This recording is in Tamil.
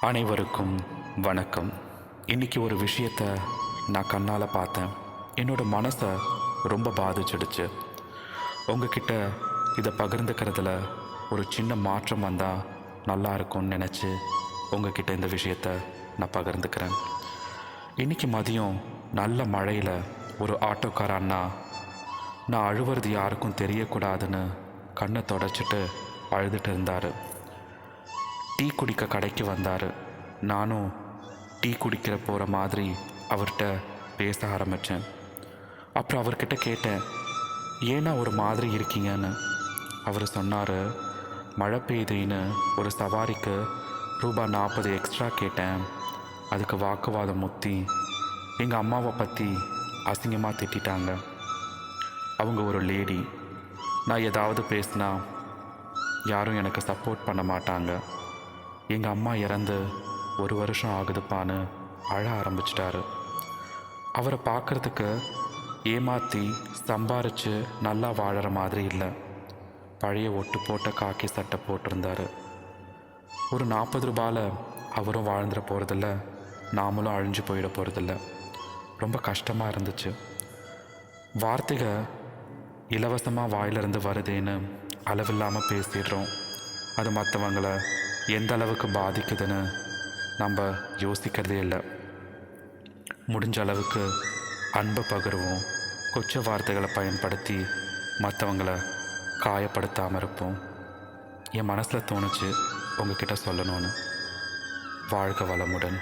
அனைவருக்கும் வணக்கம். இன்றைக்கி ஒரு விஷயத்தை நான் கண்ணால் பார்த்தேன். என்னோடய மனசை ரொம்ப பாதிச்சிடுச்சு. உங்ககிட்ட இதை பகிர்ந்துக்கிறதுல ஒரு சின்ன மாற்றம் வந்தால் நல்லா இருக்கும்னு நினச்சி உங்ககிட்ட இந்த விஷயத்தை நான் பகிர்ந்துக்கிறேன். இன்றைக்கி மதியம் நல்ல மழையில் ஒரு ஆட்டோக்கார அண்ணா நான் அழுவுறது யாருக்கும் தெரியக்கூடாதுன்னு கண்ணை தொடச்சிட்டு அழுதுட்டு இருந்தார். டீ குடிக்க கடைக்கு வந்தார். நானும் டீ குடிக்கிற போகிற மாதிரி அவர்கிட்ட பேச ஆரம்பித்தேன். அப்புறம் அவர்கிட்ட கேட்டேன், ஏன்னா ஒரு மாதிரி இருக்கீங்கன்னு. அவர் சொன்னார், மழை பெய்யுதுன்னு ஒரு சவாரிக்கு ரூபாய் 40 எக்ஸ்ட்ரா கேட்டேன். அதுக்கு வாக்குவாதம் முத்தி எங்கள் அம்மாவை பற்றி அசிங்கமாக திட்டாங்க. அவங்க ஒரு லேடி. நான் ஏதாவது பேசினா யாரும் எனக்கு சப்போர்ட் பண்ண மாட்டாங்க. எங்கள் அம்மா இறந்து 1 வருஷம் ஆகுதுப்பான்னு அழ ஆரம்பிச்சிட்டாரு. அவரை பார்க்குறதுக்கு ஏமாற்றி சம்பாரித்து நல்லா வாழற மாதிரி இல்லை. பழைய ஒட்டு போட்ட காக்கி சட்டை போட்டிருந்தார். ஒரு 40 ரூபாயில் அவரும் வாழ்ந்துட போகிறதில்ல, நாமளும் அழிஞ்சு போயிட போகிறதில்ல. ரொம்ப கஷ்டமாக இருந்துச்சு. வார்த்தைகள் இலவசமாக வாயிலிருந்து வருதேன்னு அளவில்லாமல் பேசிடுறோம். அது மற்றவங்களை எந்த அளவுக்கு பாதிக்குதுன்னு நம்ம யோசிக்கிறதே இல்லை. முடிஞ்ச அளவுக்கு அன்பை பகிர்வோம். கொச்ச வார்த்தைகளை பயன்படுத்தி மற்றவங்களை காயப்படுத்தாமல் இருப்போம். என் மனசில் தோணுச்சு உங்ககிட்ட சொல்லணும்னு. வாழ்க வளமுடன்.